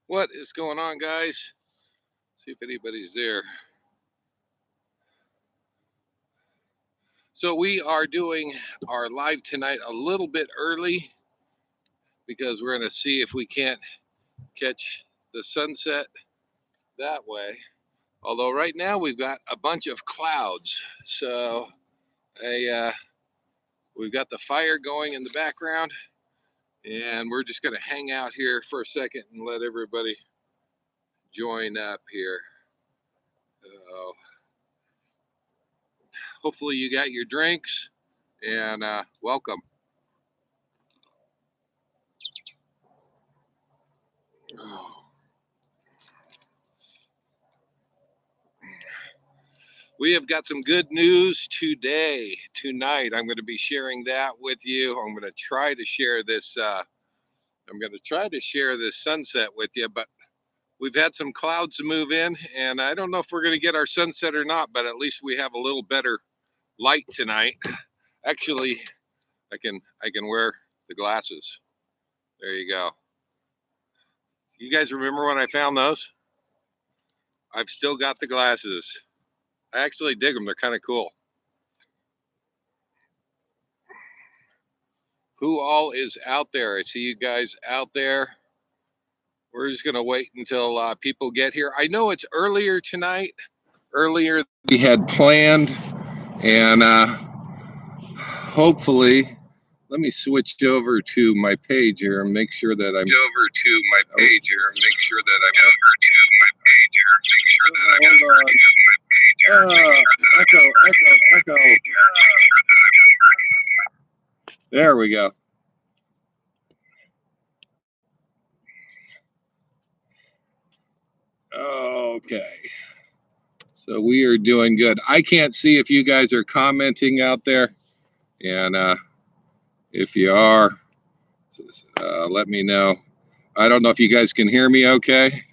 What is going on, guys? See if anybody's there. So we are doing our live tonight a little bit early because we're going to see if we can't catch the sunset that way. Although right now we've got a bunch of clouds. So we've got the fire going in the background, and we're just going to hang out here for a second and let everybody join up here. Hopefully you got your drinks, and welcome. We have got some good news tonight. I'm going to be sharing that with you. I'm going to try to share this. I'm going to try to share this sunset with you, but we've had some clouds move in, and I don't know if we're going to get our sunset or not. But at least we have a little better light tonight. Actually, I can wear the glasses. There you go. You guys remember when I found those? I've still got the glasses. I actually dig them. They're kind of cool. Who all is out there? I see you guys out there. We're just going to wait until people get here. I know it's earlier tonight, earlier than we had planned, and hopefully, let me switch over to my page here and make sure that I'm over to my page here and make sure that I'm over to my page here and make sure that I'm over to my page here. Echo. There we go. Okay. So we are doing good. I can't see if you guys are commenting out there. And if you are, let me know. I don't know if you guys can hear me okay.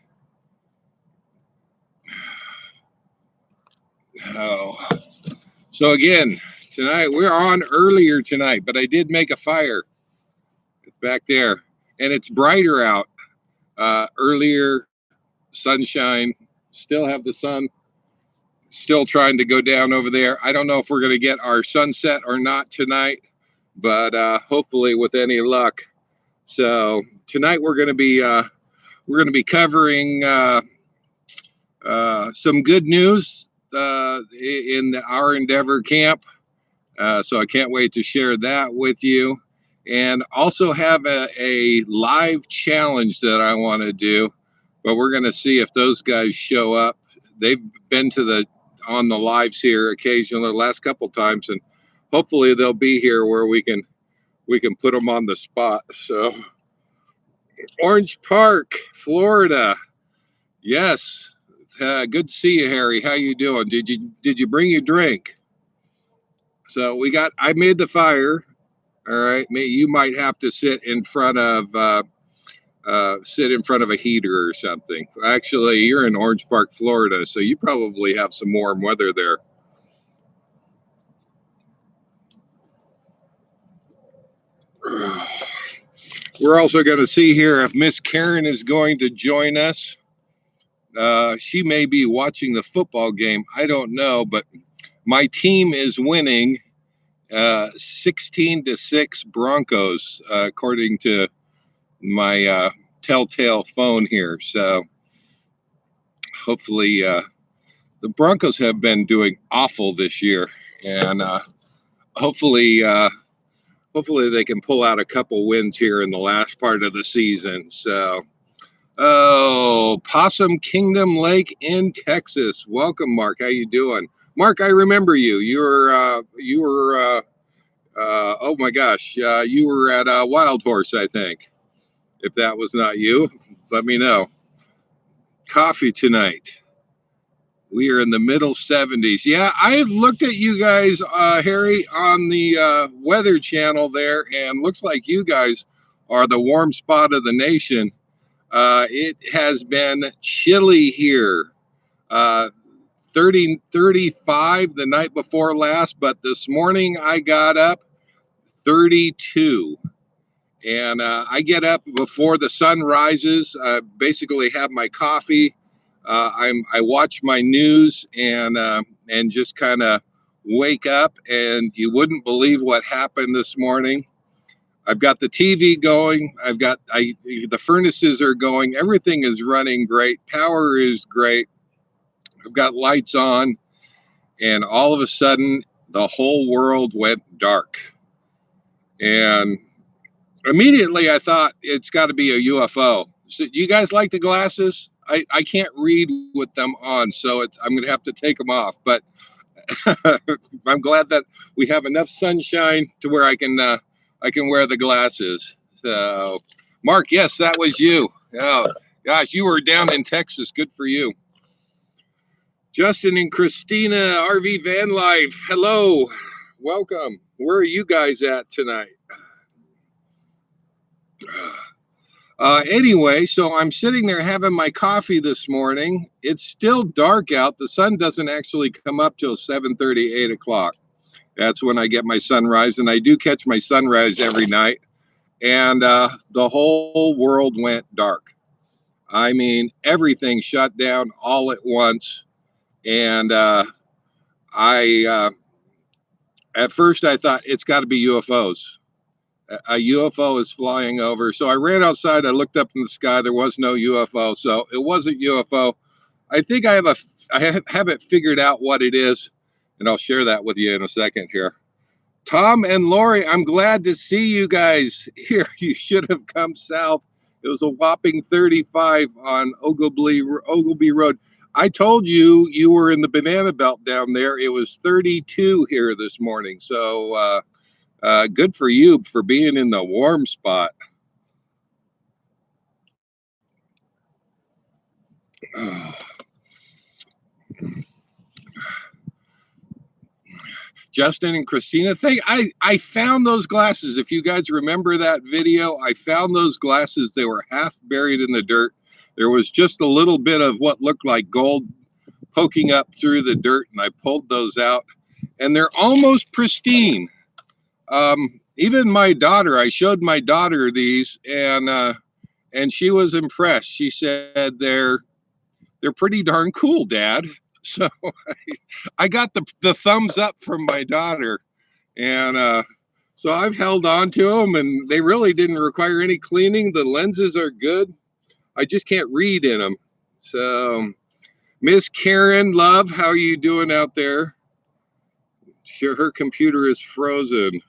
Oh. So again, tonight, we're on earlier tonight, but I did make a fire back there. And it's brighter out. Earlier, sunshine. Still have the sun. Still trying to go down over there. I don't know if we're going to get our sunset or not tonight, but hopefully with any luck. So tonight we're going to be covering some good news in our Endeavor camp. So I can't wait to share that with you, and also have a live challenge that I want to do. But we're going to see if those guys show up. They've been on the lives here occasionally the last couple times, and hopefully they'll be here where we can put them on the spot. So Orange Park, Florida. Yes. Good to see you, Harry. How you doing? Did you bring your drink? So I made the fire. All right. You might have to sit in front of a heater or something. Actually, you're in Orange Park, Florida, so you probably have some warm weather there. We're also going to see here if Miss Karen is going to join us. She may be watching the football game. I don't know, but my team is winning 16-6 Broncos, according to my telltale phone here. So hopefully the Broncos have been doing awful this year, and hopefully they can pull out a couple wins here in the last part of the season. So, Possum Kingdom Lake in Texas. Welcome, Mark. How you doing? Mark, I remember you. You were oh my gosh, you were at Wild Horse, I think. If that was not you, let me know. Coffee tonight. We are in the middle 70s. Yeah, I looked at you guys, Harry, on the Weather Channel there, and looks like you guys are the warm spot of the nation. It has been chilly here. 35 the night before last, but this morning I got up 32. And I get up before the sun rises, basically have my coffee. I watch my news and just kind of wake up, and you wouldn't believe what happened this morning. I've got the TV going. The furnaces are going. Everything is running great. Power is great. I've got lights on, and all of a sudden, the whole world went dark. And immediately, I thought it's got to be a UFO. So, you guys like the glasses? I can't read with them on, so I'm going to have to take them off. But I'm glad that we have enough sunshine to where I can wear the glasses. So, Mark, yes, that was you. Oh, gosh, you were down in Texas. Good for you. Justin and Christina, RV Van Life. Hello, welcome. Where are you guys at tonight? Anyway, so I'm sitting there having my coffee this morning. It's still dark out. The sun doesn't actually come up till 7:30, 8 o'clock. That's when I get my sunrise, and I do catch my sunrise every night. And the whole world went dark. I mean, everything shut down all at once. And I, at first, I thought it's got to be UFOs. A UFO is flying over. So I ran outside. I looked up in the sky. There was no UFO. So it wasn't UFO. I think I have it figured out what it is, and I'll share that with you in a second here. Tom and Lori, I'm glad to see you guys here. You should have come south. It was a whopping 35 on Oglebay Road. I told you you were in the banana belt down there. It was 32 here this morning. So good for you for being in the warm spot. Justin and Christina, I found those glasses. If you guys remember that video, I found those glasses. They were half buried in the dirt. There was just a little bit of what looked like gold poking up through the dirt, and I pulled those out, and they're almost pristine. Even my daughter, I showed my daughter these, and she was impressed. She said they're pretty darn cool, Dad. So I got the thumbs up from my daughter, and so I've held on to them, and they really didn't require any cleaning. The lenses are good. I just can't read in them. So, Miss Karen Love, how are you doing out there? Sure, her computer is frozen.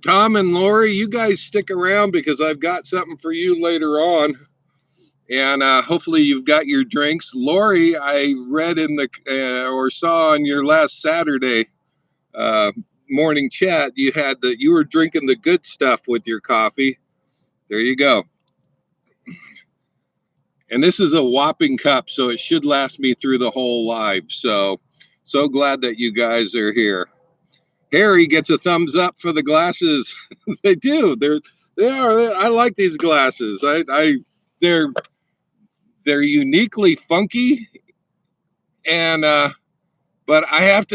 Tom and Lori, you guys stick around because I've got something for you later on. And hopefully you've got your drinks. Lori, I read in the or saw on your last Saturday morning chat, you were drinking the good stuff with your coffee. There you go. And this is a whopping cup, so it should last me through the whole live. So glad that you guys are here. Harry gets a thumbs up for the glasses. They do. They are. I like these glasses. They're uniquely funky, and but I have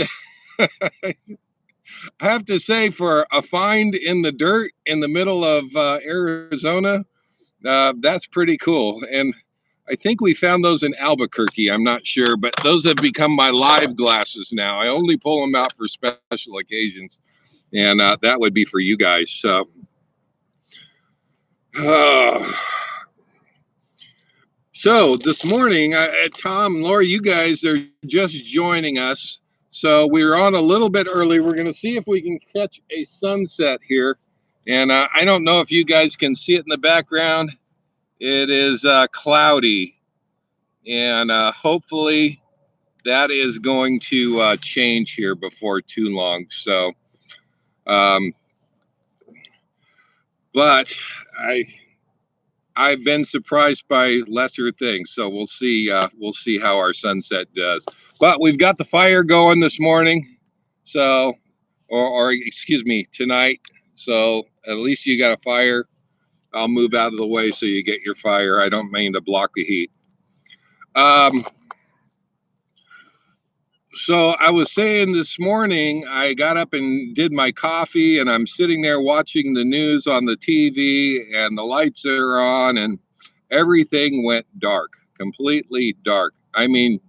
to say, for a find in the dirt in the middle of Arizona, that's pretty cool. And I think we found those in Albuquerque. I'm not sure, but those have become my live glasses now. I only pull them out for special occasions, and that would be for you guys. So, so this morning, Tom, Laura, you guys are just joining us. So we're on a little bit early. We're going to see if we can catch a sunset here. And I don't know if you guys can see it in the background. It is cloudy. And hopefully that is going to change here before too long. So, but I've been surprised by lesser things, so we'll see. We'll see how our sunset does. But we've got the fire going this morning, so or excuse me, tonight. So at least you got a fire. I'll move out of the way so you get your fire. I don't mean to block the heat. So I was saying this morning, I got up and did my coffee, and I'm sitting there watching the news on the TV, and the lights are on, and everything went dark, completely dark. I mean,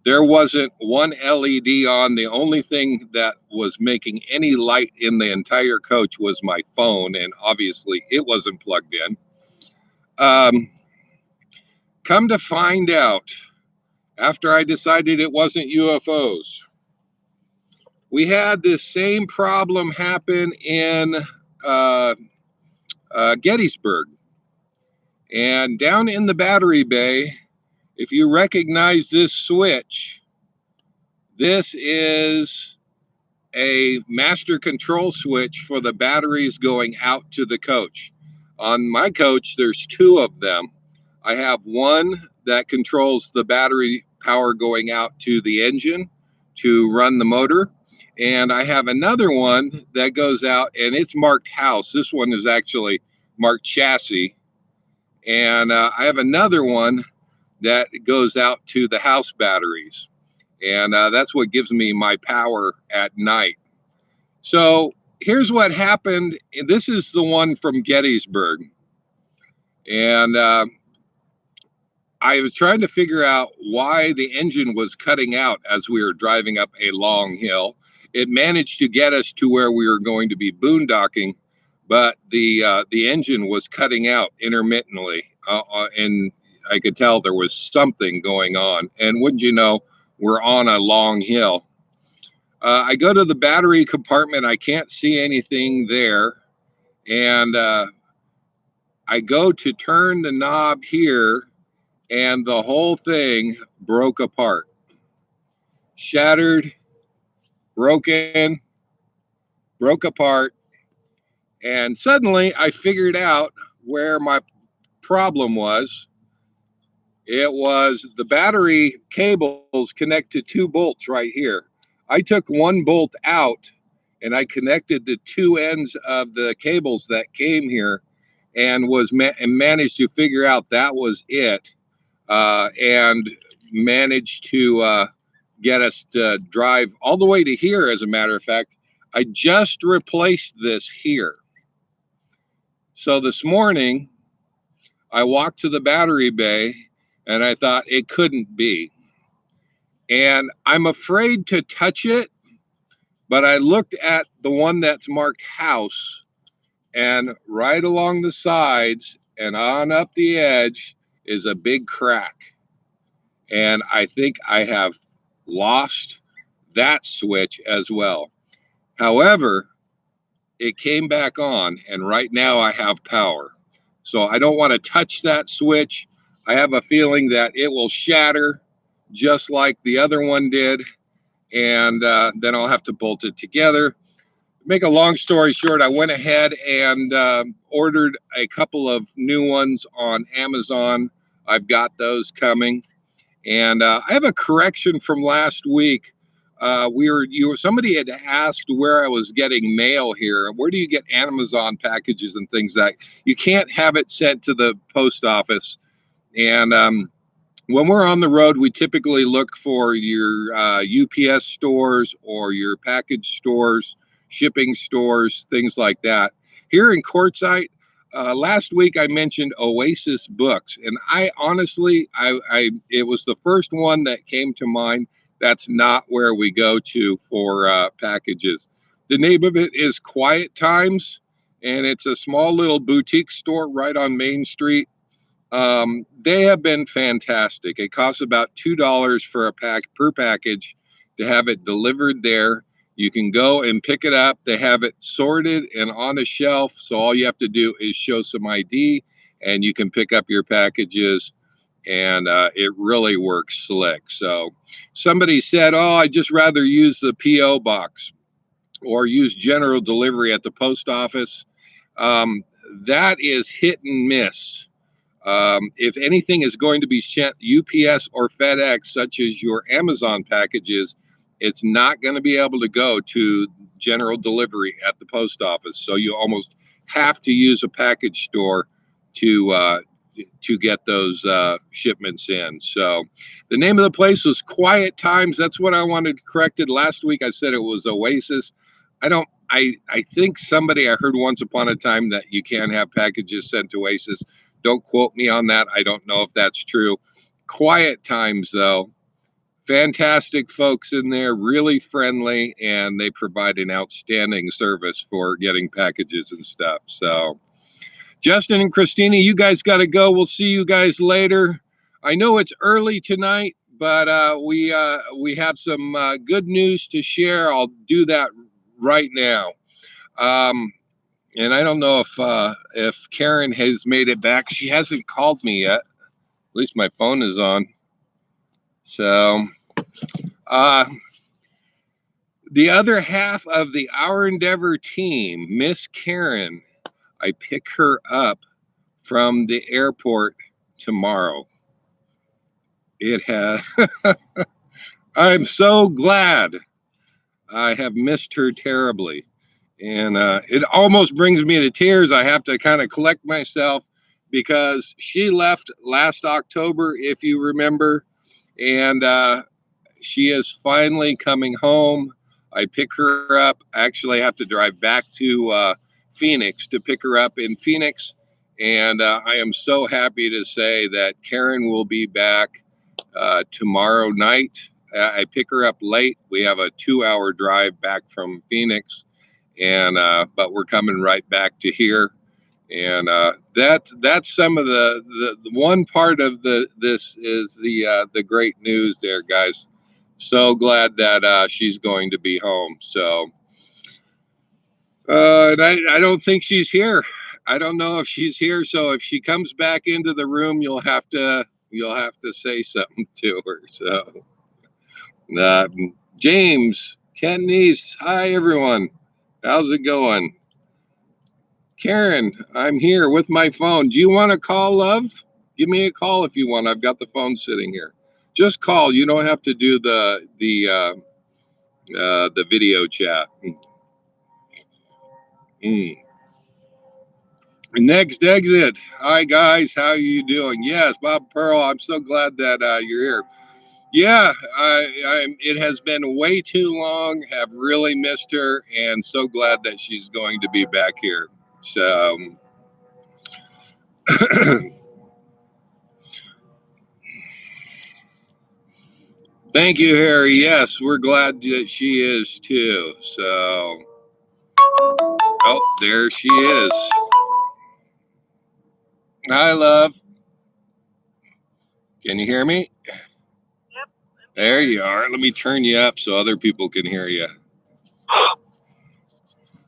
there wasn't one LED on. The only thing that was making any light in the entire coach was my phone, and obviously it wasn't plugged in. Um, Come to find out, after I decided it wasn't UFOs, we had this same problem happen in uh, Gettysburg. And down in the battery bay, if you recognize this switch, this is a master control switch for the batteries going out to the coach. On my coach, there's two of them. I have one that controls the battery power going out to the engine to run the motor. And I have another one that goes out and it's marked house. This one is actually marked chassis. And I have another one that goes out to the house batteries. And that's what gives me my power at night. So here's what happened. This is the one from Gettysburg. And I was trying to figure out why the engine was cutting out as we were driving up a long hill. It managed to get us to where we were going to be boondocking, but the engine was cutting out intermittently, and I could tell there was something going on. And wouldn't you know, we're on a long hill. I go to the battery compartment. I can't see anything there, and I go to turn the knob here, and the whole thing broke apart, shattered, broken, broke apart. And suddenly I figured out where my problem was. It was the battery cables connect to two bolts right here. I took one bolt out and I connected the two ends of the cables that came here and and managed to figure out that was it, and managed to get us to drive all the way to here. As a matter of fact, I just replaced this here. So this morning, I walked to the battery bay and I thought it couldn't be. And I'm afraid to touch it, but I looked at the one that's marked house, and right along the sides and on up the edge is a big crack. And I think I have lost that switch as well. However, it came back on, and right now I have power. So I don't want to touch that switch. I have a feeling that it will shatter just like the other one did, and then I'll have to bolt it together. Make a long story short, I went ahead and ordered a couple of new ones on Amazon. I've got those coming. And I have a correction from last week. Somebody had asked where I was getting mail here. Where do you get Amazon packages and things that you can't have it sent to the post office? And when we're on the road, we typically look for your UPS stores or your package stores, shipping stores, things like that. Here in Quartzsite, last week I mentioned Oasis Books, and I honestly, it was the first one that came to mind. That's not where we go to for packages. The name of it is Quiet Times, and it's a small little boutique store right on Main Street. They have been fantastic. It costs about $2 for a pack per package to have it delivered there. You can go and pick it up. They have it sorted and on a shelf. So all you have to do is show some ID and you can pick up your packages. And it really works slick. So somebody said, oh, I'd just rather use the P.O. box or use general delivery at the post office. Um, that is hit and miss. If anything is going to be sent UPS or FedEx, such as your Amazon packages, it's not going to be able to go to general delivery at the post office. So you almost have to use a package store to to get those shipments in. So the name of the place was Quiet Times. That's what I wanted corrected. Last week I said it was Oasis. I think somebody I heard once upon a time that you can't have packages sent to Oasis. Don't quote me on that. I don't know if that's true. Quiet Times, though. Fantastic folks in there, really friendly, and they provide an outstanding service for getting packages and stuff. So Justin and Christina, you guys got to go. We'll see you guys later. I know it's early tonight, but we have some good news to share. I'll do that right now. And I don't know if Karen has made it back. She hasn't called me yet. At least my phone is on. So the other half of the Our Endeavor team, Miss Karen, I pick her up from the airport tomorrow. It has. I'm so glad. I have missed her terribly, and it almost brings me to tears. I have to kind of collect myself because she left last October, if you remember, and she is finally coming home. I pick her up. Actually, I have to drive back to Phoenix to pick her up in Phoenix. And I am so happy to say that Karen will be back tomorrow night. I pick her up late. We have a 2-hour drive back from Phoenix, and but we're coming right back to here. And that's some of the one part of this is the great news there, guys. So glad that she's going to be home. So and I don't think she's here. I don't know if she's here. So if she comes back into the room, you'll have to say something to her. So James, Kennies, hi everyone. How's it going? Karen, I'm here with my phone. Do you want to call, love? Give me a call if you want. I've got the phone sitting here. Just call. You don't have to do the video chat. Mm. Next exit. Hi guys, how you doing? Yes, Bob Pearl. I'm so glad that you're here. Yeah, it has been way too long. Have really missed her, and so glad that she's going to be back here. So. Thank you, Harry. Yes, we're glad that she is too. So, oh, there she is. Hi, love. Can you hear me? Yep. There you are. Let me turn you up so other people can hear you.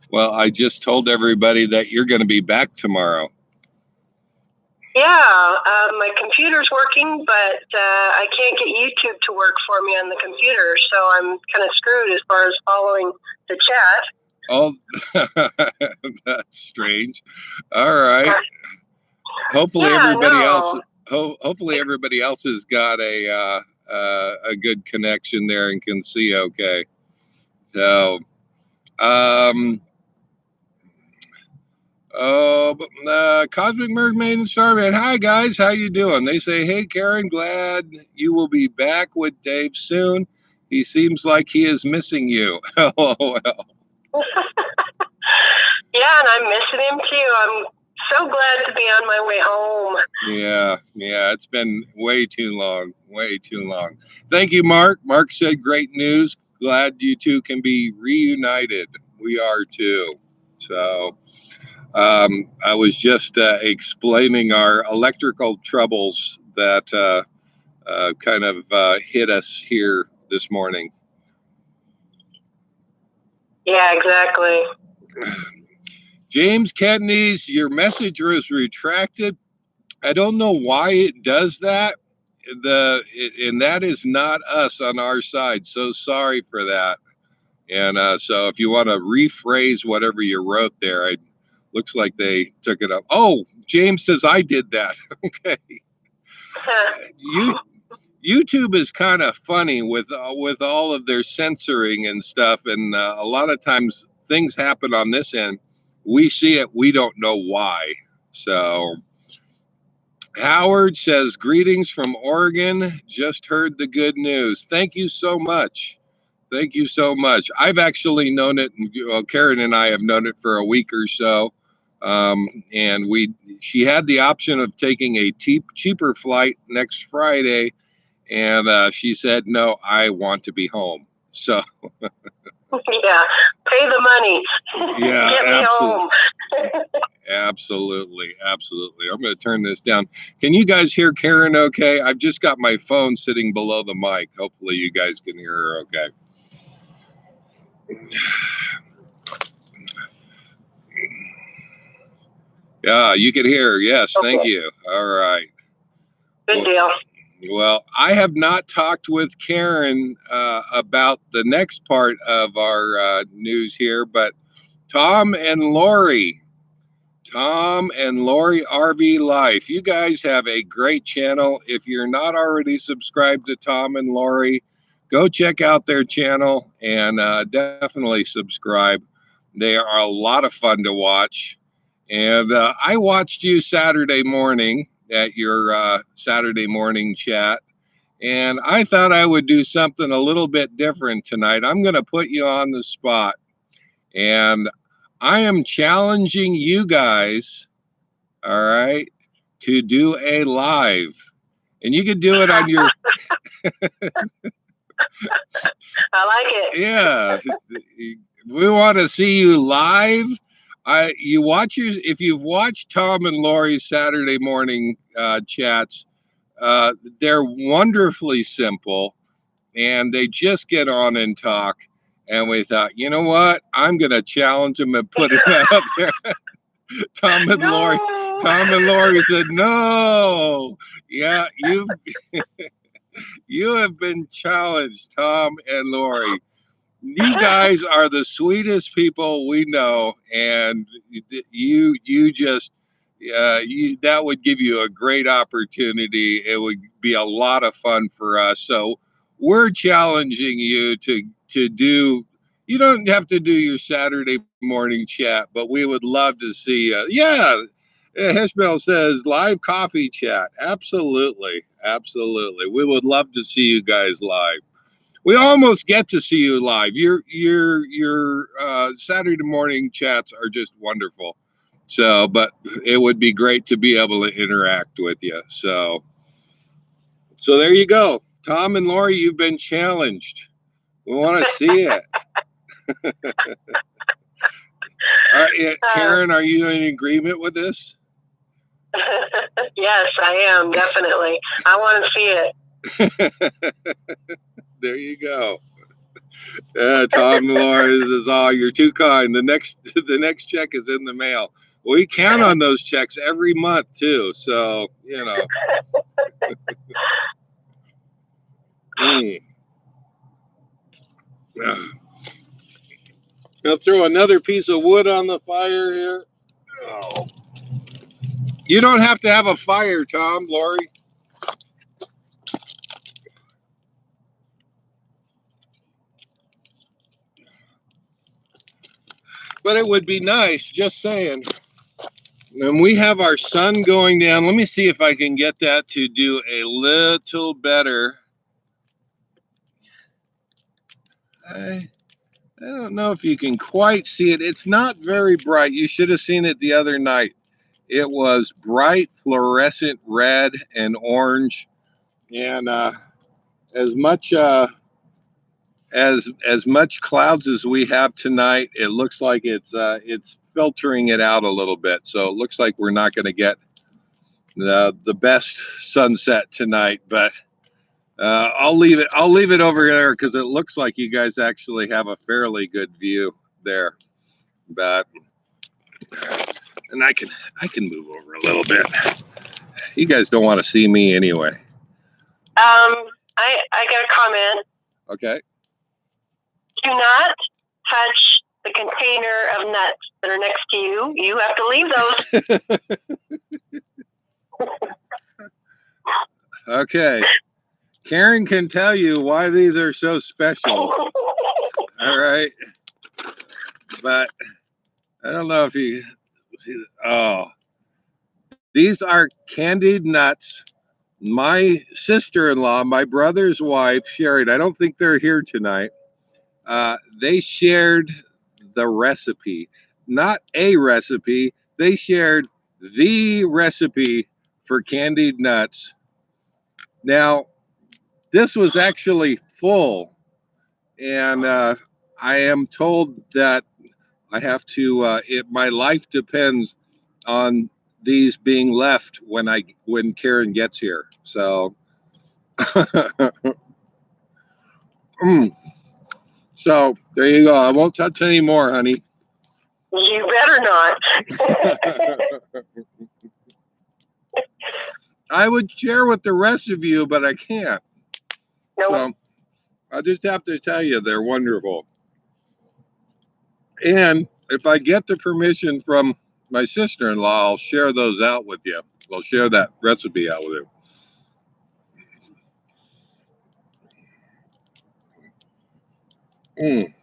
Well, I just told everybody that you're going to be back tomorrow. Yeah, my computer's working, but I can't get YouTube to work for me on the computer, so I'm kind of screwed as far as following the chat. Oh, that's strange. All right. Hopefully hopefully everybody else has got a good connection there and can see okay. So, Cosmic Mermaid and Starman. Hi guys, how you doing? They say, hey Karen, glad you will be back with Dave soon. He seems like he is missing you. LOL. Yeah, and I'm missing him too. I'm so glad to be on my way home. Yeah, it's been way too long. Thank you, Mark. Mark said great news. Glad you two can be reunited. We are too. So I was just explaining our electrical troubles that kind of hit us here this morning. Yeah, exactly. James Kedneys, your message was retracted. I don't know why it does that. And that is not us on our side. So sorry for that. And so if you want to rephrase whatever you wrote there, it looks like they took it up. Oh, James says I did that. Okay. YouTube is kind of funny with all of their censoring and stuff, and a lot of times things happen on this end. We see it, we don't know why. So Howard says, greetings from Oregon. Just heard the good news. Thank you so much. Thank you so much. I've actually known it. Well, Karen and I have known it for a week or so. And she had the option of taking a cheaper flight next Friday. And she said, no, I want to be home. So, yeah, pay the money. yeah, Get me home. Absolutely. Absolutely. I'm going to turn this down. Can you guys hear Karen okay? I've just got my phone sitting below the mic. Hopefully, you guys can hear her okay. Yeah, you can hear her. Yes, Okay. thank you. All right. Good deal. Well, I have not talked with Karen about the next part of our news here, but Tom and Lori RV Life. You guys have a great channel. If you're not already subscribed to Tom and Lori, go check out their channel and definitely subscribe. They are a lot of fun to watch. And I watched you Saturday morning at your Saturday morning chat, and I thought I would do something a little bit different tonight. I'm going to put you on the spot, and I am challenging you guys, all right, to do a live. And you can do it on your I like it. yeah. We want to see you live. If you've watched Tom and Lori's Saturday morning chats, they're wonderfully simple, and they just get on and talk. And we thought, you know what? I'm going to challenge them and put it out there. Tom and Lori said, no. Yeah, you have been challenged, Tom and Lori. You guys are the sweetest people we know, and you just that would give you a great opportunity. It would be a lot of fun for us. So we're challenging you to do. You don't have to do your Saturday morning chat, but we would love to see you. Yeah, Hishmael says live coffee chat. Absolutely, absolutely. We would love to see you guys live. We almost get to see you live. Your Saturday morning chats are just wonderful. So, but it would be great to be able to interact with you. So there you go, Tom and Lori. You've been challenged. We want to see it. Karen, are you in agreement with this? Yes, I am, definitely. I want to see it. There you go. Tom and Lori, this is all. You're too kind. The next check is in the mail. We count on those checks every month too. So I'll throw another piece of wood on the fire here. Oh. You don't have to have a fire, Tom, Lori. But it would be nice, just saying. And we have our sun going down. Let me see if I can get that to do a little better. I don't know if you can quite see it. It's not very bright. You should have seen it the other night. It was bright fluorescent red and orange, and as much as much clouds as we have tonight, it looks like it's filtering it out a little bit. So it looks like we're not going to get the best sunset tonight, but I'll leave it over there because it looks like you guys actually have a fairly good view there. But and I can move over a little bit. You guys don't want to see me anyway. I got a comment. Okay. Do not touch the container of nuts that are next to you. You have to leave those. Okay. Karen can tell you why these are so special. All right. But I don't know if you see. Oh, These are candied nuts. My sister-in-law, my brother's wife, shared. I don't think they're here tonight. They shared the recipe, not a recipe. They shared the recipe for candied nuts. Now, this was actually full, and I am told that I have to. My life depends on these being left when Karen gets here. So, mm, so there you go. I won't touch any more, honey. You better not. I would share with the rest of you, but I can't. Nope. So I just have to tell you they're wonderful. And if I get the permission from my sister-in-law, I'll share those out with you. I'll share that recipe out with you. Mm.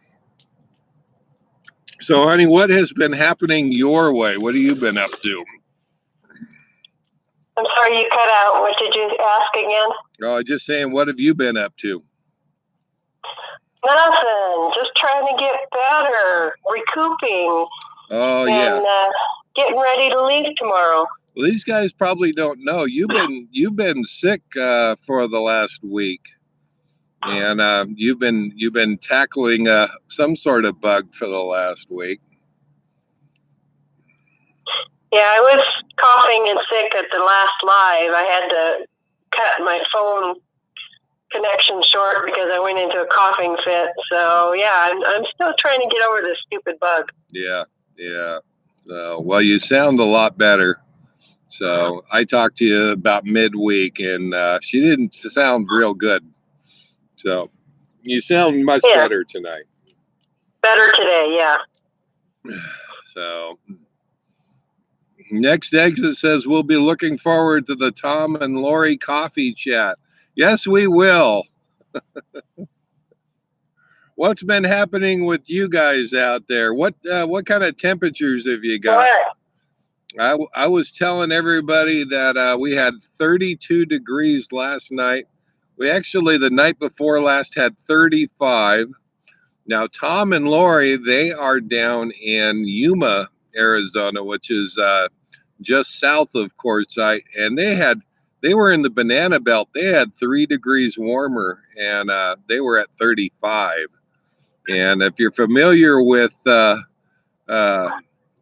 So, honey, what has been happening your way? What have you been up to? I'm sorry, you cut out. What did you ask again? Oh, just saying, what have you been up to? Nothing. Just trying to get better, recouping. Oh, and, yeah. Getting ready to leave tomorrow. Well, these guys probably don't know you've been sick for the last week, and you've been tackling some sort of bug for the last week. Yeah, I was coughing and sick at the last live. I had to cut my phone connection short because I went into a coughing fit. So yeah, I'm still trying to get over this stupid bug. Yeah. So, well, you sound a lot better. So I talked to you about midweek, and she didn't sound real good. So you sound much better tonight. Better today, yeah. So next exit says we'll be looking forward to the Tom and Lori coffee chat. Yes, we will. What's been happening with you guys out there? What kind of temperatures have you got? I was telling everybody that we had 32 degrees last night. We actually, the night before last, had 35. Now, Tom and Lori, they are down in Yuma, Arizona, which is just south of Quartzsite, and they were in the banana belt. They had 3 degrees warmer, and they were at 35. And if you're familiar with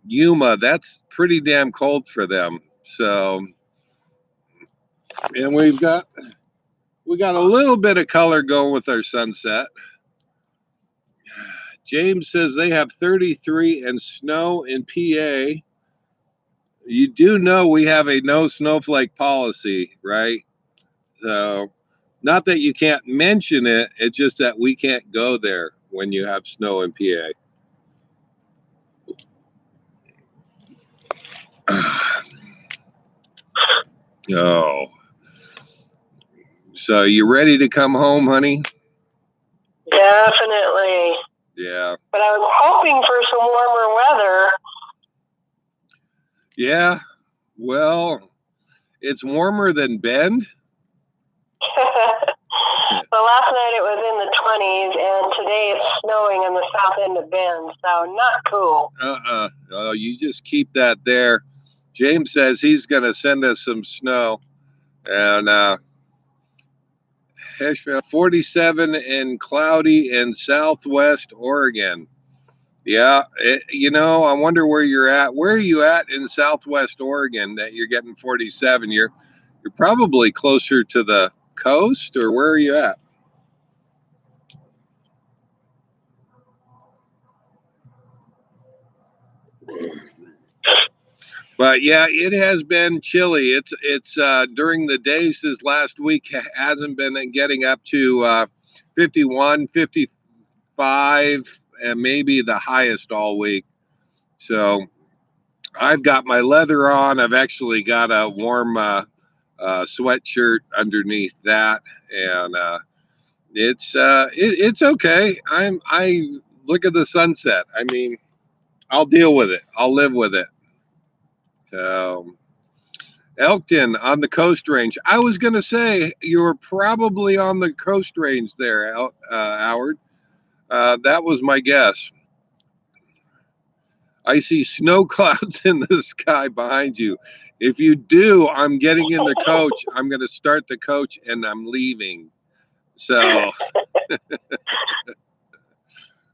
Yuma, that's pretty damn cold for them. So, and we got a little bit of color going with our sunset. James says they have 33 and snow in PA. You do know we have a no snowflake policy, right? So, not that you can't mention it, it's just that we can't go there when you have snow in PA. Oh. So you ready to come home, honey? Definitely. Yeah. But I was hoping for some warmer weather. Yeah. Well, it's warmer than Bend. Well, last night it was in the 20s, and today it's snowing on the south end of Bend, so not cool. Oh, you just keep that there. James says he's going to send us some snow. And 47 and cloudy in southwest Oregon. Yeah, I wonder where you're at. Where are you at in southwest Oregon that you're getting 47? You're probably closer to the coast, or where are you at? But yeah, it has been chilly. It's during the days this last week hasn't been getting up to 51, 55, and maybe the highest all week. So I've got my leather on. I've actually got a warm sweatshirt underneath that, and it's okay. I look at the sunset. I mean, I'll deal with it. I'll live with it. Elkton on the Coast Range. I was going to say you were probably on the Coast Range there, Howard. That was my guess. I see snow clouds in the sky behind you. If you do, I'm getting in the coach. I'm going to start the coach and I'm leaving. So,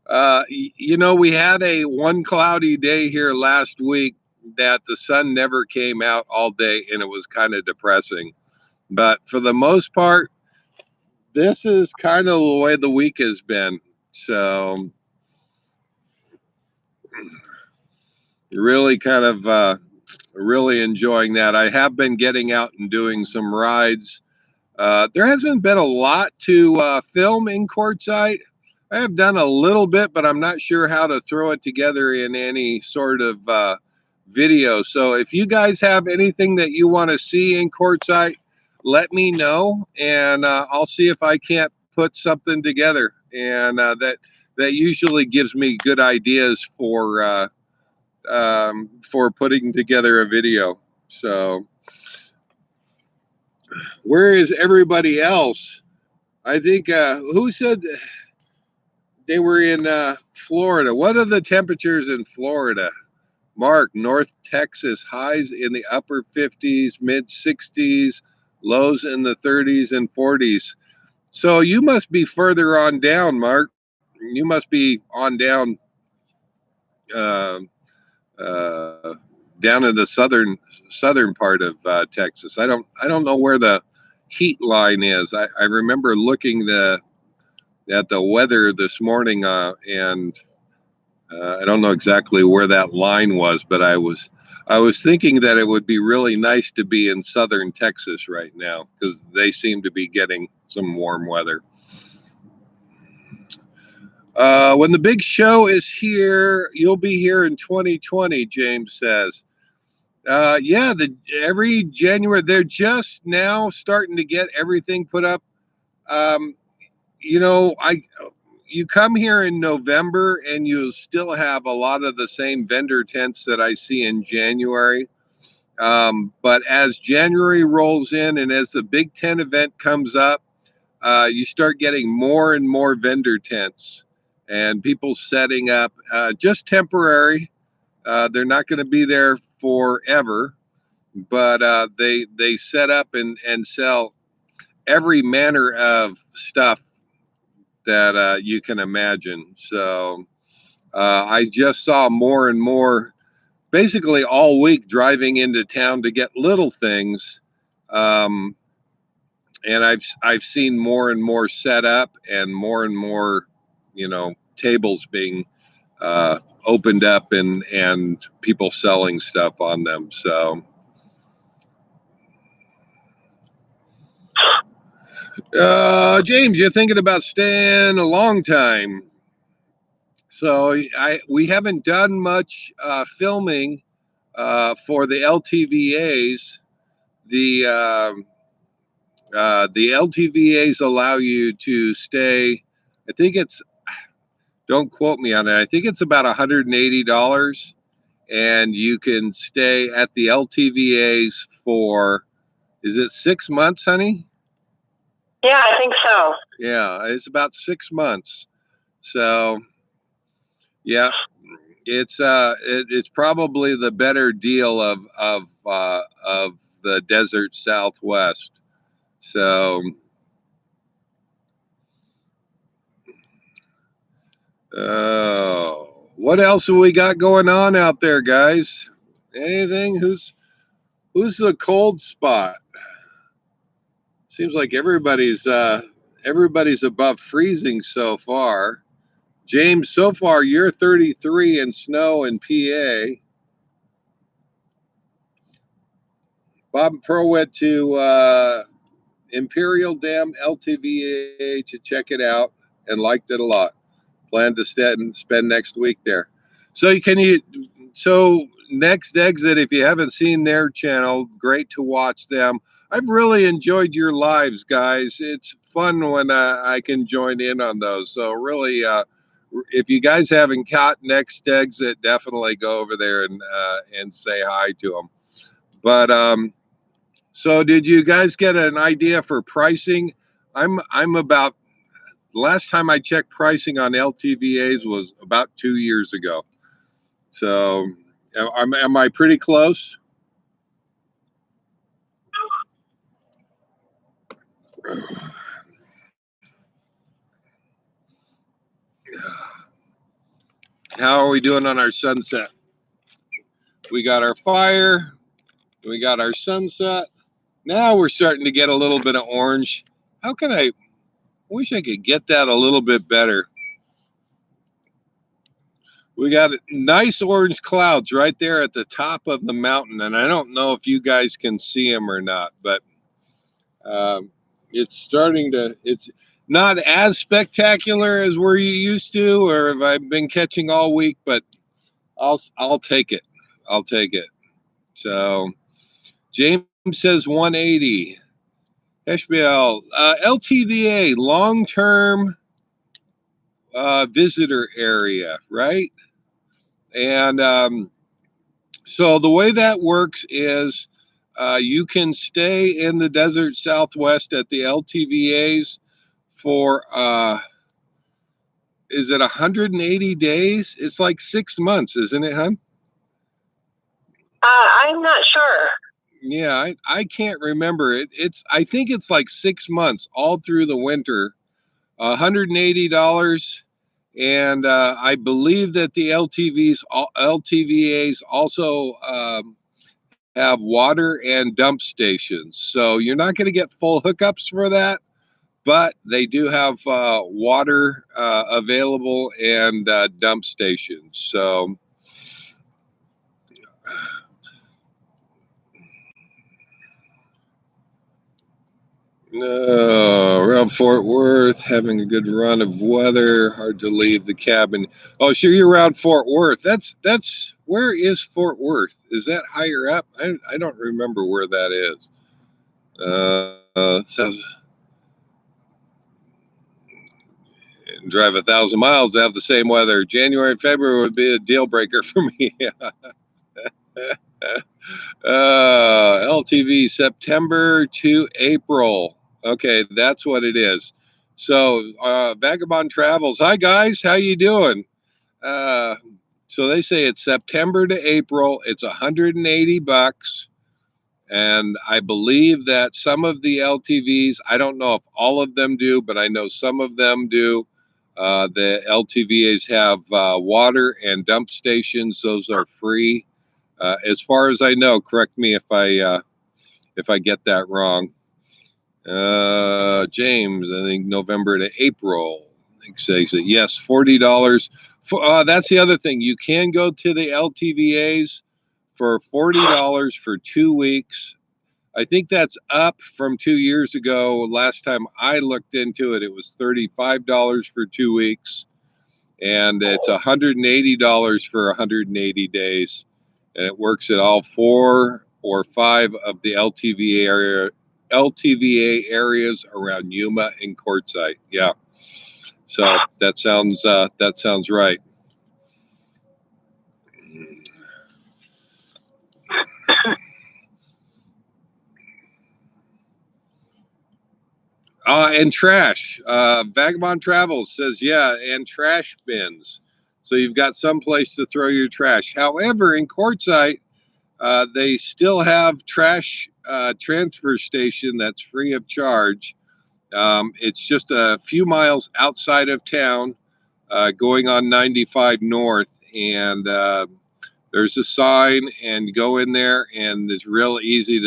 we had a one cloudy day here last week that the sun never came out all day and it was kind of depressing. But for the most part, this is kind of the way the week has been. So, really kind of really enjoying that. I have been getting out and doing some rides. There hasn't been a lot to film in Quartzsite. I have done a little bit, but I'm not sure how to throw it together in any sort of video. So if you guys have anything that you want to see in Quartzsite, let me know, and I'll see if I can't put something together. And that usually gives me good ideas for putting together a video. So where is everybody else? I think who said they were in Florida? What are the temperatures in Florida? Mark, North Texas, highs in the upper 50s, mid 60s, lows in the 30s and 40s. So you must be further on down, Mark. You must be on down uh, uh, down in the southern part of Texas. I don't know where the heat line is. I remember looking at the weather this morning, and I don't know exactly where that line was, but I was thinking that it would be really nice to be in southern Texas right now because they seem to be getting some warm weather. When the big show is here, you'll be here in 2020, James says. Yeah, every January they're just now starting to get everything put up. Um, I you come here in November and you still have a lot of the same vendor tents that I see in January. But as January rolls in and as the Big Ten event comes up, you start getting more and more vendor tents and people setting up just temporary. They're not going to be there forever, but they set up and sell every manner of stuff that you can imagine. So I just saw more and more, basically all week, driving into town to get little things, um, and I've seen more and more set up and more, tables being opened up and people selling stuff on them. So. James, you're thinking about staying a long time. So we haven't done much filming for the LTVAs. The LTVAs allow you to stay. I think it's. Don't quote me on it. I think it's about $180, and you can stay at the LTVAs for. Is it 6 months, honey? Yeah, I think so. Yeah, it's about 6 months. So yeah, it's probably the better deal of the desert Southwest. So what else have we got going on out there, guys? Anything? Who's the cold spot? Seems like everybody's above freezing so far. James, so far you're 33 in snow in PA. Bob Pearl went to Imperial Dam LTVA to check it out and liked it a lot. Plan to spend next week there. So next exit, if you haven't seen their channel, great to watch them. I've really enjoyed your lives, guys. It's fun when I can join in on those. So really, if you guys haven't caught next exit, definitely go over there and say hi to them. But So did you guys get an idea for pricing? I'm about last time I checked pricing on LTVAs was about 2 years ago. So am I pretty close? How are we doing on our sunset? We got our fire, we got our sunset. Now we're starting to get a little bit of orange. How can I wish I could get that a little bit better? We got nice orange clouds right there at the top of the mountain, and I don't know if you guys can see them or not, but it's starting to. It's not as spectacular as we're used to, or have I been catching all week, but I'll take it. I'll take it. So James says 180. SBL LTVA long term visitor area, right? And so the way that works is you can stay in the desert Southwest at the LTVAs for, is it 180 days? It's like 6 months, isn't it, hon? I'm not sure. Yeah, I can't remember. I think it's like 6 months all through the winter, $180. And I believe that the LTVAs also have water and dump stations. So you're not going to get full hookups for that, but they do have water available and dump stations. So around Fort Worth, having a good run of weather, hard to leave the cabin. Oh, sure, you're around Fort Worth. That's where is Fort Worth? Is that higher up? I don't remember where that is. So drive 1,000 miles to have the same weather. January and February would be a deal breaker for me. LTV September to April. Okay, that's what it is. So Vagabond Travels. Hi guys, how you doing? Uh, so they say it's September to April. It's $180, and I believe that some of the LTVs. I don't know if all of them do, but I know some of them do. The LTVs have water and dump stations. Those are free. As far as I know, correct me if I get that wrong. James, I think November to April. I think says it. Yes, $40. That's the other thing. You can go to the LTVAs for $40 for 2 weeks. I think that's up from 2 years ago. Last time I looked into it, it was $35 for 2 weeks, and it's $180 for 180 days, and it works at all 4 or 5 of the LTVA areas around Yuma and Quartzsite. Yeah, so that sounds right. And trash. Vagabond Travels says, yeah, and trash bins. So you've got some place to throw your trash. However, in Quartzsite, they still have trash transfer station that's free of charge. It's just a few miles outside of town, going on 95 north, and there's a sign, and go in there, and it's real easy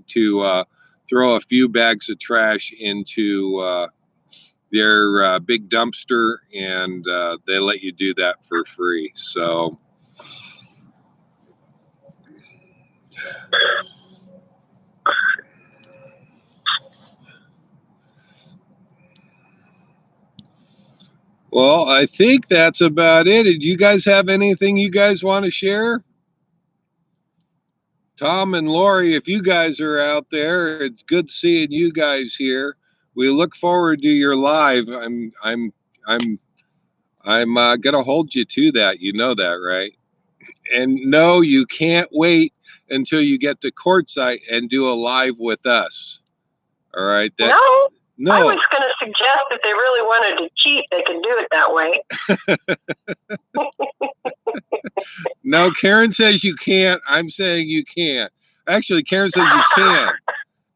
to throw a few bags of trash into their big dumpster, and they let you do that for free. So well, I think that's about it. Do you guys have anything you guys want to share? Tom and Lori, if you guys are out there, it's good seeing you guys here. We look forward to your live. I'm gonna hold you to that. You know that, right? And no, you can't wait until you get to Quartzsite and do a live with us. All right. No, I was going to suggest that they really wanted to cheat, they could do it that way. No, Karen says you can't. I'm saying you can't. Actually, Karen says you can.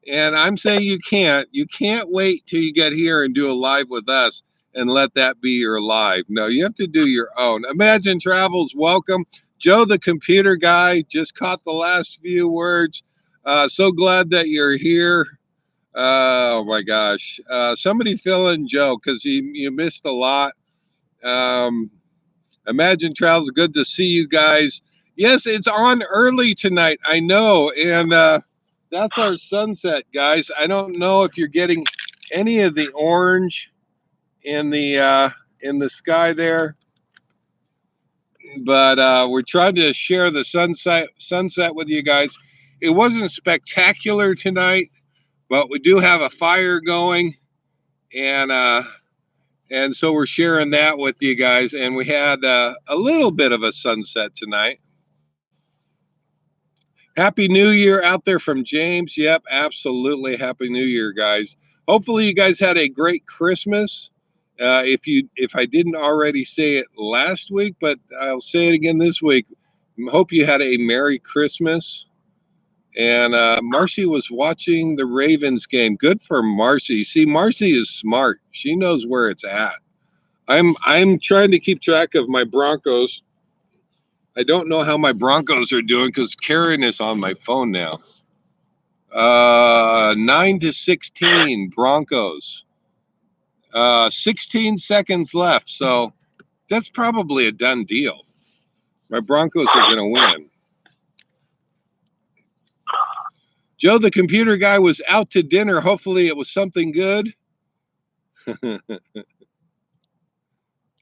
And I'm saying you can't. You can't wait till you get here and do a live with us and let that be your live. No, you have to do your own. Imagine Travels, welcome. Joe, the computer guy, just caught the last few words. So glad that you're here. Oh my gosh. Somebody fill in Joe because you missed a lot. Imagine Travels, good to see you guys. Yes, it's on early tonight. I know. And that's our sunset, guys. I don't know if you're getting any of the orange in the sky there, but we're trying to share the sunset with you guys. It wasn't spectacular tonight, but we do have a fire going, and so we're sharing that with you guys. And we had a little bit of a sunset tonight. Happy New Year out there from James. Yep, absolutely. Happy New Year, guys. Hopefully you guys had a great Christmas. If I didn't already say it last week, but I'll say it again this week. Hope you had a Merry Christmas. And Marcy was watching the Ravens game. Good for Marcy. See, Marcy is smart. She knows where it's at. I'm trying to keep track of my Broncos. I don't know how my Broncos are doing because Karen is on my phone now. 9-16 Broncos. 16 seconds left, so that's probably a done deal. My Broncos are going to win. Joe, the computer guy, was out to dinner. Hopefully it was something good.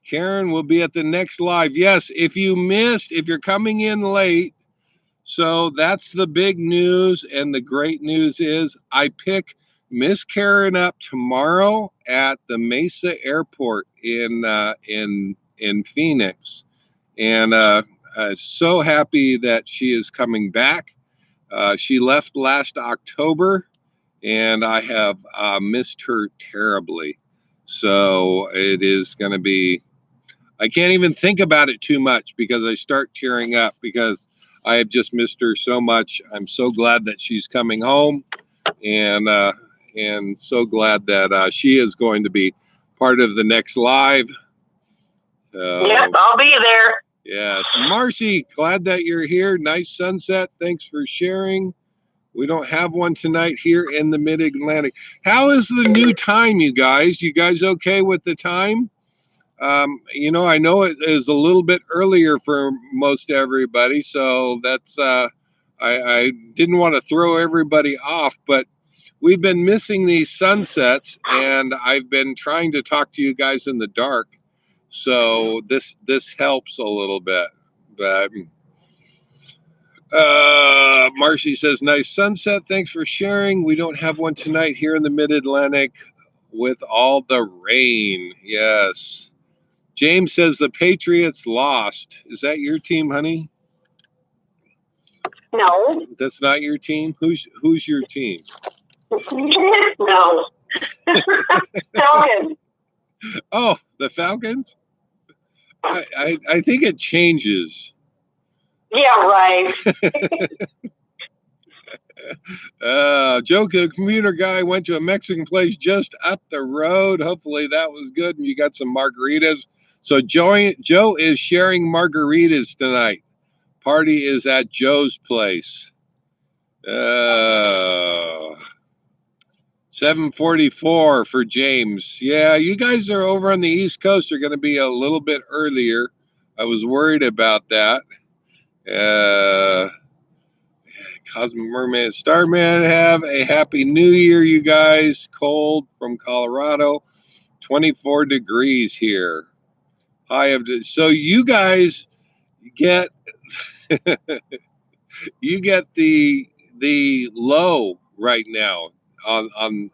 Karen will be at the next live. Yes, if you're coming in late, so that's the big news. And the great news is I pick Miss Karen up tomorrow at the Mesa Airport in Phoenix. And so happy that she is coming back. She left last October, and I have missed her terribly. So it is going to be, I can't even think about it too much because I start tearing up because I have just missed her so much. I'm so glad that she's coming home, and so glad that she is going to be part of the next live. Yep, I'll be there. Yes. Marcy, glad that you're here. Nice sunset. Thanks for sharing. We don't have one tonight here in the Mid-Atlantic. How is the new time, you guys? You guys okay with the time? I know it is a little bit earlier for most everybody, so that's I didn't want to throw everybody off, but we've been missing these sunsets, and I've been trying to talk to you guys in the dark, so this helps a little bit. But Marcy says, nice sunset. Thanks for sharing. We don't have one tonight here in the Mid-Atlantic with all the rain. Yes. James says the Patriots lost. Is that your team, honey? No. That's not your team? Who's your team? No. Falcons. Oh, the Falcons? I think it changes. Yeah, right. Joe, the commuter guy, went to a Mexican place just up the road. Hopefully that was good and you got some margaritas. So Joe is sharing margaritas tonight. Party is at Joe's place. 7:44 for James. Yeah, you guys are over on the East Coast are going to be a little bit earlier. I was worried about that. Cosmic Merman, Starman, have a happy new year, you guys. Cold from Colorado, 24 degrees here. High of so you guys get you get the low right now on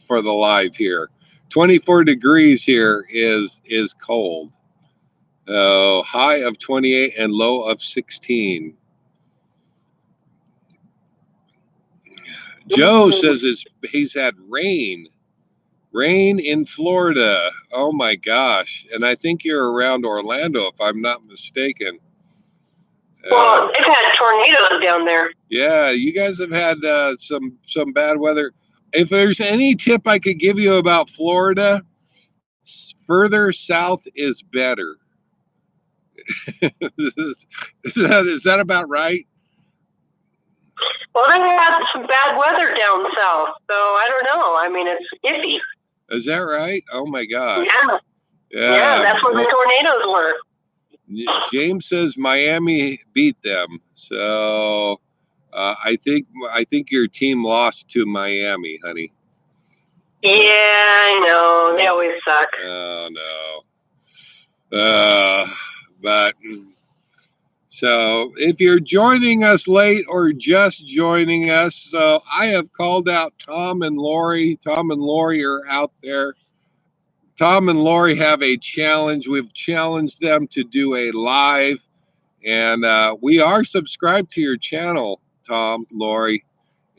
for the live here. 24 degrees here is cold. High of 28 and low of 16. Joe says he's had rain in Florida. Oh my gosh. And I think you're around Orlando, if I'm not mistaken. Well, they've had tornadoes down there. Yeah, you guys have had some bad weather. If there's any tip I could give you about Florida, further south is better. Is that about right? Well, they had some bad weather down south, so I don't know. I mean, it's iffy. Is that right? Oh my gosh. Yeah, that's where the tornadoes were. James says Miami beat them, so I think your team lost to Miami, honey. Yeah, I know. They always suck. Oh no. But so if you're joining us late or just joining us, so I have called out Tom and Lori. Tom and Lori are out there. Tom and Lori have a challenge. We've challenged them to do a live, and we are subscribed to your channel, Tom, Lori,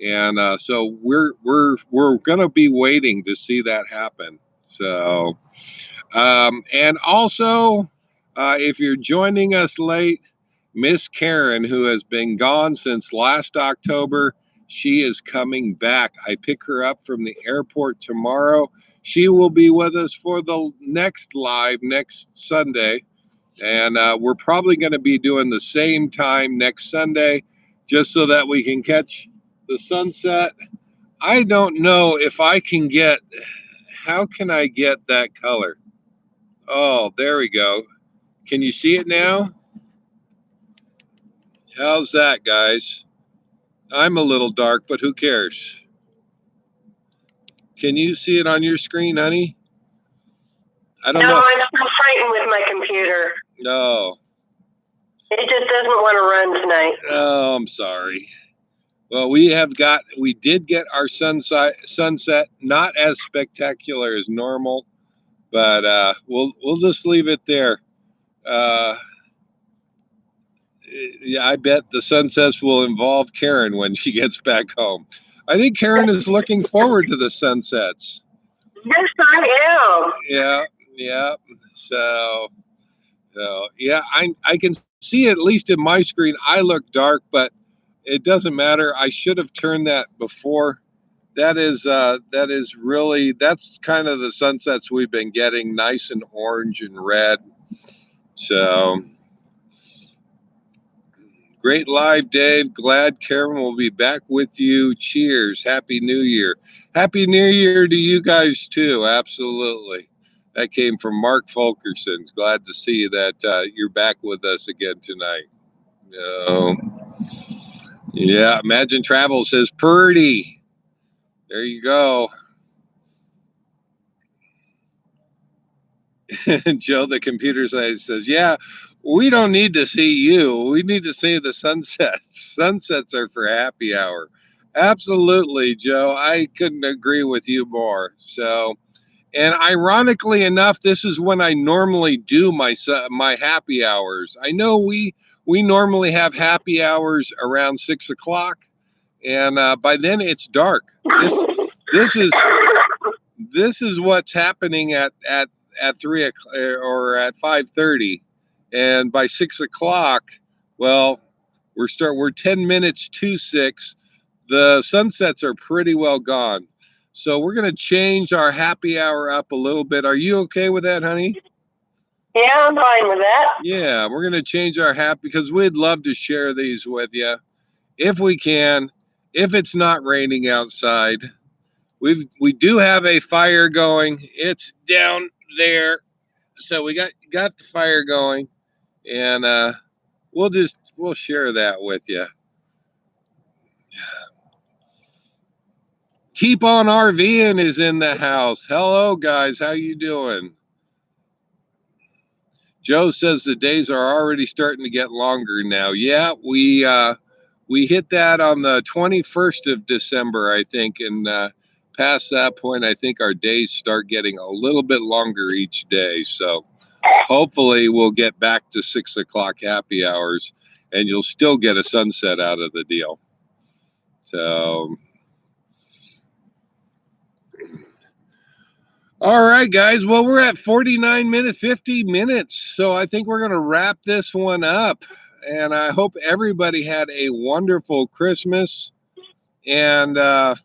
and so we're gonna be waiting to see that happen. So, and also, if you're joining us late, Miss Karen, who has been gone since last October, she is coming back. I pick her up from the airport tomorrow. She will be with us for the next live next Sunday. And we're probably going to be doing the same time next Sunday just so that we can catch the sunset. I don't know if I can get, how can I get that color? Oh, there we go. Can you see it now? How's that, guys? I'm a little dark, but who cares? Can you see it on your screen, honey? I don't know. No, I'm still fighting with my computer. No. It just doesn't want to run tonight. Oh, I'm sorry. Well, we did get our sunset, not as spectacular as normal, but we'll just leave it there. Yeah, I bet the sunsets will involve Karen when she gets back home. I think Karen is looking forward to the sunsets. Yes, I am. Yeah. So yeah, I can see at least in my screen. I look dark, but it doesn't matter. I should have turned that before. That is really, that's kind of the sunsets we've been getting, nice and orange and red. So great live, Dave. Glad Karen will be back with you. Cheers. Happy New Year. Happy New Year to you guys too. Absolutely. That came from Mark Fulkerson. Glad to see that you're back with us again tonight. Yeah, Imagine Travel says Purdy. There you go. Joe, the computer science, says, yeah, we don't need to see you. We need to see the sunsets. Sunsets are for happy hour. Absolutely, Joe. I couldn't agree with you more. So, and ironically enough, this is when I normally do my happy hours. I know we normally have happy hours around 6 o'clock, and by then it's dark. This is what's happening at 3 o'clock or at 5:30, and by 6 o'clock, well, we're 10 minutes to 6. The sunsets are pretty well gone, so we're going to change our happy hour up a little bit. Are you okay with that, honey? Yeah, I'm fine with that. Yeah, we're going to change our happy because we'd love to share these with you if we can, if it's not raining outside. We do have a fire going. It's down there, so we got the fire going, and we'll share that with you. Keep on RVing is in the house. Hello, guys. How you doing? Joe says the days are already starting to get longer now. Yeah, we hit that on the 21st of December, I think, and past that point, I think our days start getting a little bit longer each day. So hopefully we'll get back to 6 o'clock happy hours, and you'll still get a sunset out of the deal. So All right, guys. Well, we're at 49 minutes, 50 minutes. So I think we're going to wrap this one up. And I hope everybody had a wonderful Christmas. And and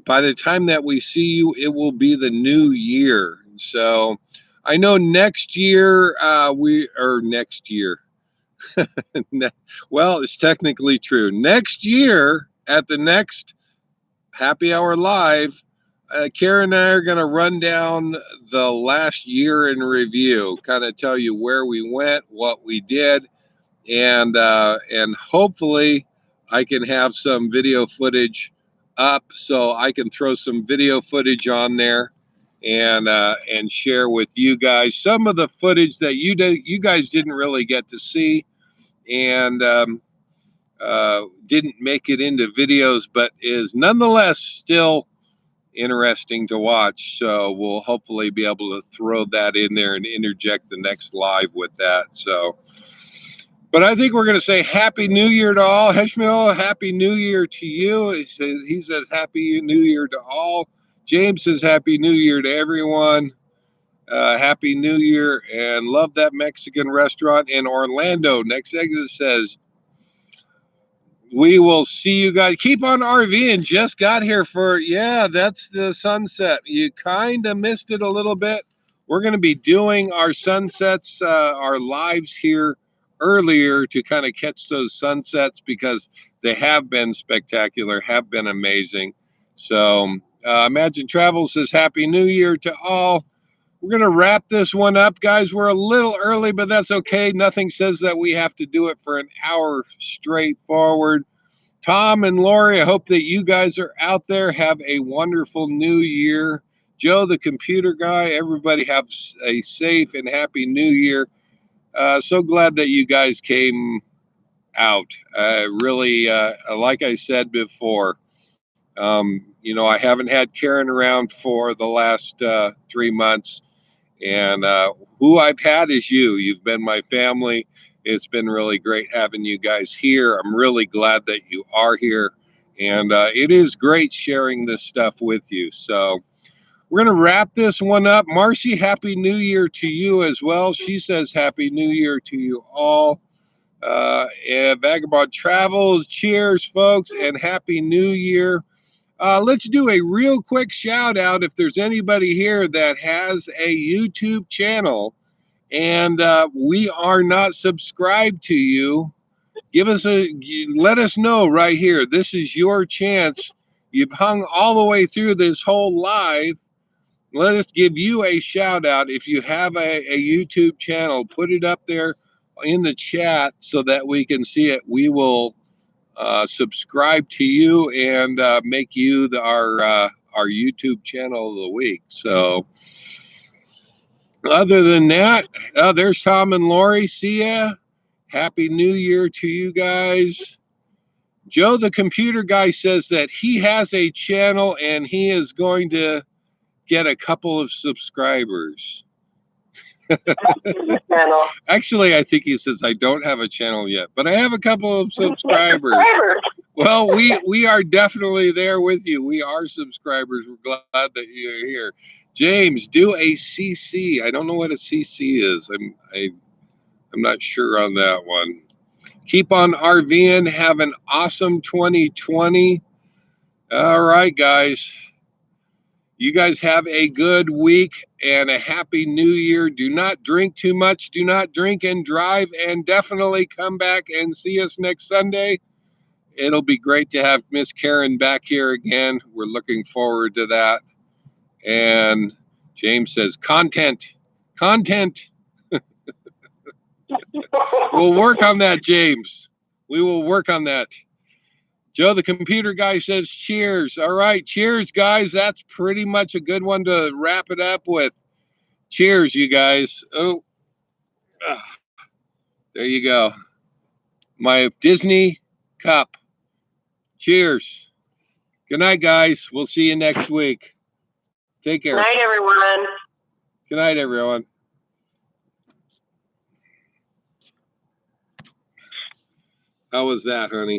by the time that we see you, it will be the new year. So I know next year next year. Well, it's technically true. Next year at the next Happy Hour Live, Karen and I are going to run down the last year in review, kind of tell you where we went, what we did, and hopefully I can have some video footage up so I can throw some video footage on there and share with you guys some of the footage that you guys didn't really get to see and didn't make it into videos, but is nonetheless still interesting to watch. So we'll hopefully be able to throw that in there and interject the next live with that. So, but I think we're going to say Happy New Year to all. Heshmiel, Happy New Year to you. He says Happy New Year to all. James says Happy New Year to everyone. Happy New Year and love that Mexican restaurant in Orlando. Next exit says, we will see you guys. Keep on RVing. Just got here for, yeah, that's the sunset. You kind of missed it a little bit. We're going to be doing our sunsets, our lives here earlier to kind of catch those sunsets because they have been spectacular, have been amazing. So Imagine Travel says Happy New Year to all. We're going to wrap this one up, guys. We're a little early, but that's okay. Nothing says that we have to do it for an hour straight forward. Tom and Lori, I hope that you guys are out there. Have a wonderful new year. Joe, the computer guy, everybody have a safe and happy new year. So glad that you guys came out. Really, like I said before, I haven't had Karen around for the last 3 months. And who I've had is you. You've been my family. It's been really great having you guys here. I'm really glad that you are here. And it is great sharing this stuff with you. So we're going to wrap this one up. Marcy, Happy New Year to you as well. She says Happy New Year to you all. And Vagabond Travels, cheers, folks, and Happy New Year. Let's do a real quick shout out if there's anybody here that has a YouTube channel and we are not subscribed to you. Let us know right here. This is your chance. You've hung all the way through this whole live. Let us give you a shout out. If you have a YouTube channel, put it up there in the chat so that we can see it. We will subscribe to you and make you our YouTube channel of the week. So other than that, there's Tom and Lori. See ya. Happy New Year to you guys. Joe, the computer guy, says that he has a channel and he is going to get a couple of subscribers. Actually, I think he says I don't have a channel yet, but I have a couple of subscribers. Well, we are definitely there with you. We are subscribers. We're glad that you're here. James, do a CC. I don't know what a CC is. I'm not sure on that one. Keep on RVing. Have an awesome 2020. All right, guys. You guys have a good week and a happy new year. Do not drink too much. Do not drink and drive. And definitely come back and see us next Sunday. It'll be great to have Miss Karen back here again. We're looking forward to that. And James says, content. We'll work on that, James. We will work on that. Joe, the computer guy, says cheers. All right, cheers, guys. That's pretty much a good one to wrap it up with. Cheers, you guys. Oh, there you go. My Disney cup. Cheers. Good night, guys. We'll see you next week. Take care. Good night, everyone. Good night, everyone. How was that, honey?